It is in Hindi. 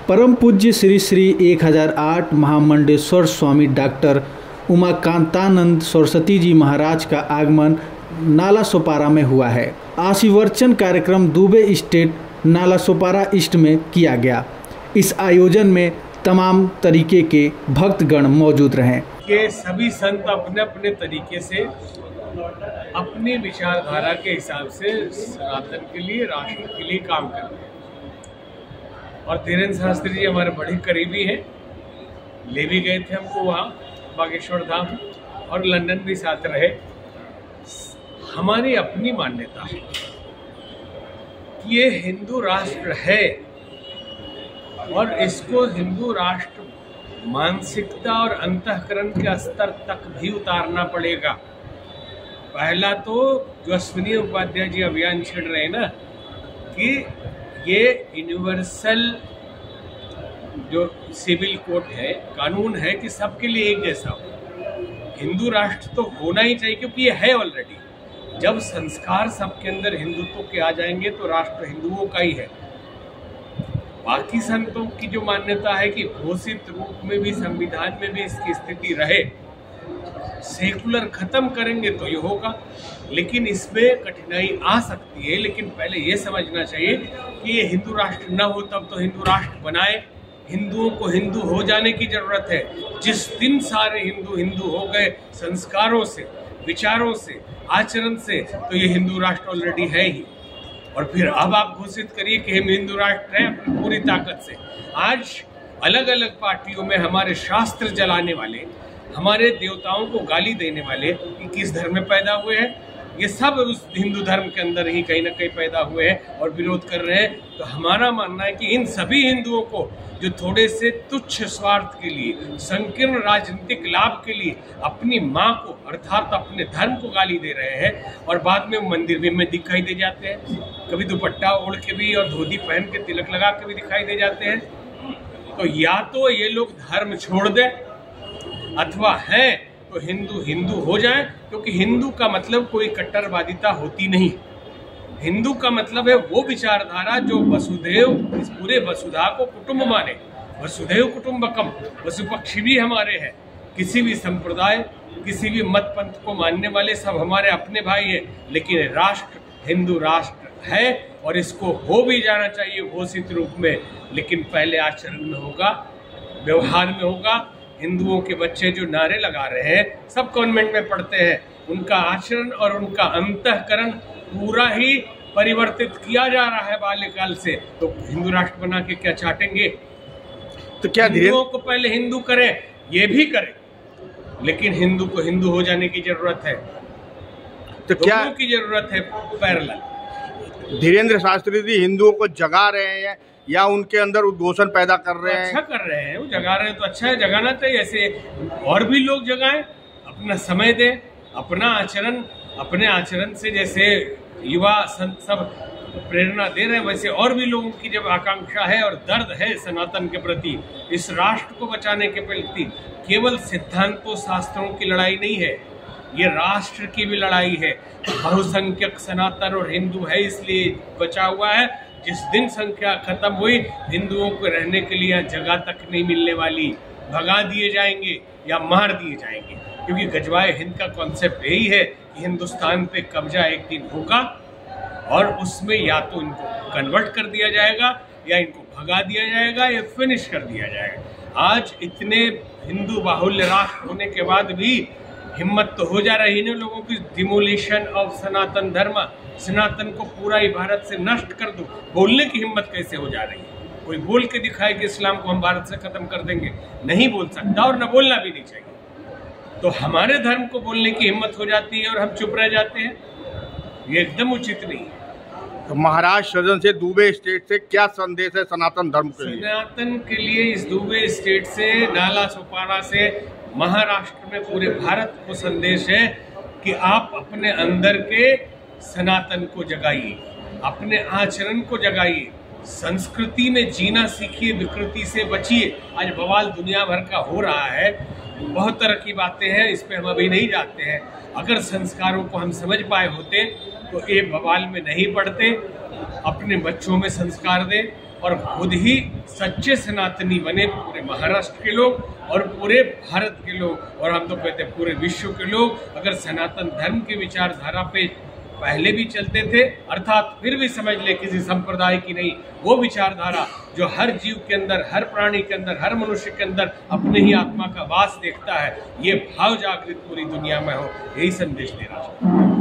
परम पूज्य श्री श्री 1008 महामंडेश्वर स्वामी डॉक्टर उमाकांतानंद सरस्वती जी महाराज का आगमन नालासोपारा में हुआ है। आशीर्वचन कार्यक्रम दुबे स्टेट नालासोपारा ईस्ट में किया गया। इस आयोजन में तमाम तरीके के भक्तगण मौजूद रहे। के सभी संत अपने अपने तरीके से अपनी विचारधारा के हिसाब से सनातन के लिए, राष्ट्र के लिए काम कर रहे हैं। और धीरेन्द्र शास्त्री जी हमारे बड़े करीबी हैं, ले भी गए थे हमको वहाँ बागेश्वर धाम, और लंदन भी साथ रहे। हमारी अपनी मान्यता है कि ये हिंदू राष्ट्र है और इसको हिंदू राष्ट्र मानसिकता और अंतःकरण के स्तर तक भी उतारना पड़ेगा। पहला तो जो अश्विनी उपाध्याय जी अभियान छेड़ रहे हैं ना, कि ये यूनिवर्सल जो सिविल कोड है, कानून है कि सबके लिए एक जैसा हो। हिंदू राष्ट्र तो होना ही चाहिए, क्योंकि ये है ऑलरेडी। जब संस्कार सबके अंदर हिंदुत्व के आ जाएंगे तो राष्ट्र हिंदुओं का ही है। बाकी संतों की जो मान्यता है कि घोषित रूप में भी, संविधान में भी इसकी स्थिति रहे, सेकुलर खत्म करेंगे तो ये होगा। लेकिन इसमें कठिनाई आ सकती है। लेकिन पहले ये समझना चाहिए कि ये हिंदू राष्ट्र न हो तब तो हिंदू राष्ट्र बनाए। हिंदुओं को हिंदू हो जाने की जरूरत है। जिस दिन सारे हिंदू हिंदू हो गए संस्कारों से, विचारों से, आचरण से, तो ये हिंदू राष्ट्र ऑलरेडी है ही। और फिर अब आप घोषित करिए कि हम हिंदू राष्ट्र हैं अपनी पूरी ताकत से। आज अलग अलग पार्टियों में हमारे शास्त्र जलाने वाले, हमारे देवताओं को गाली देने वाले कि किस धर्म में पैदा हुए हैं, ये सब उस हिंदू धर्म के अंदर ही कहीं ना कहीं पैदा हुए हैं और विरोध कर रहे हैं। तो हमारा मानना है कि इन सभी हिंदुओं को जो थोड़े से तुच्छ स्वार्थ के लिए, संकीर्ण राजनीतिक लाभ के लिए अपनी माँ को अर्थात अपने धर्म को गाली दे रहे हैं, और बाद में मंदिर में दिखाई दे जाते हैं, कभी दुपट्टा ओढ़ के भी और धोती पहन के तिलक लगा के भी दिखाई दे जाते हैं। तो या तो ये लोग धर्म छोड़ दें, अथवा है तो हिंदू हिंदू हो जाए। क्योंकि हिंदू का मतलब कोई कट्टरवादिता होती नहीं। हिंदू का मतलब है वो विचारधारा जो वसुदेव, इस पूरे वसुधा को कुटुंब माने। वसुदेव कुटुंबकम, वसुपक्षी भी हमारे हैं। किसी भी संप्रदाय, किसी भी मत पंथ को मानने वाले सब हमारे अपने भाई हैं। लेकिन राष्ट्र हिंदू राष्ट्र है और इसको हो भी जाना चाहिए घोषित रूप में। लेकिन पहले आचरण में होगा, व्यवहार में होगा। हिंदुओं के बच्चे जो नारे लगा रहे हैं, सब कॉन्वेंट में पढ़ते हैं, उनका आचरण और उनका अंतःकरण पूरा ही परिवर्तित किया जा रहा है बाल्यकाल से। तो हिंदू राष्ट्र बना के क्या चाटेंगे? तो क्या हिंदुओं को पहले हिंदू करें, ये भी करें, लेकिन हिंदू को हिंदू हो जाने की जरूरत है। तो क्या की जरूरत है? पैरेलल। धीरेन्द्र शास्त्री जी हिंदुओं को जगा रहे हैं या उनके अंदर उद्घोषण पैदा कर रहे हैं? अच्छा कर रहे हैं, वो जगा रहे हैं तो अच्छा है, जगाना चाहिए। ऐसे और भी लोग जगाएं, अपना समय दें, अपना आचरण, अपने आचरण से जैसे युवा संत सब प्रेरणा दे रहे हैं, वैसे और भी लोगों की जब आकांक्षा है और दर्द है सनातन के प्रति, इस राष्ट्र को बचाने के प्रति, केवल सिद्धांतों शास्त्रों की लड़ाई नहीं है, ये राष्ट्र की भी लड़ाई है। बहुसंख्यक सनातन और हिंदू है, इसलिए बचा हुआ है। जिस दिन संख्या खत्म हुई, हिंदुओं को रहने के लिए जगह तक नहीं मिलने वाली, भगा दिए जाएंगे या मार दिए जाएंगे। क्योंकि गजवाए हिंद का कॉन्सेप्ट यही है कि हिंदुस्तान पे कब्जा एक दिन होगा और उसमें या तो इनको कन्वर्ट कर दिया जाएगा या इनको भगा दिया जाएगा या फिनिश कर दिया जाएगा। आज इतने हिंदू बाहुल्य राष्ट्र होने के बाद भी हिम्मत तो हो जा रही है लोगों की, डिमोलिशन ऑफ सनातन धर्म, सनातन को पूरा ही भारत से नष्ट कर दो, बोलने की हिम्मत कैसे हो जा रही है? कोई बोल के दिखाए कि इस्लाम को हम भारत से खत्म कर देंगे, नहीं बोल सकता और न बोलना भी नहीं चाहिए। तो हमारे धर्म को बोलने की हिम्मत हो जाती है और हम चुप रह जाते हैं, ये एकदम उचित नहीं है। तो महाराष्ट्र सदन से दुबे स्टेट से क्या संदेश है सनातन धर्म के लिए? सनातन के लिए इस दुबे स्टेट से, नालासोपारा से, महाराष्ट्र में पूरे भारत को संदेश है कि आप अपने अंदर के सनातन को जगाइए, अपने आचरण को जगाइए, संस्कृति में जीना सीखिए, विकृति से बचिए। आज बवाल दुनिया भर का हो रहा है, बहुत तरह की बातें हैं, इस पे हम अभी नहीं जाते हैं। अगर संस्कारों को हम समझ पाए होते तो ये बवाल में नहीं पड़ते। अपने बच्चों में संस्कार दें, और खुद ही सच्चे सनातनी बने पूरे महाराष्ट्र के लोग और पूरे भारत के लोग, और हम तो कहते हैं पूरे विश्व के लोग, अगर सनातन धर्म की विचारधारा पे पहले भी चलते थे, अर्थात फिर भी समझ ले किसी संप्रदाय की नहीं, वो विचारधारा जो हर जीव के अंदर, हर प्राणी के अंदर, हर मनुष्य के अंदर अपने ही आत्मा का वास देखता है, ये भाव जागृत पूरी दुनिया में हो, यही संदेश दे रहा है।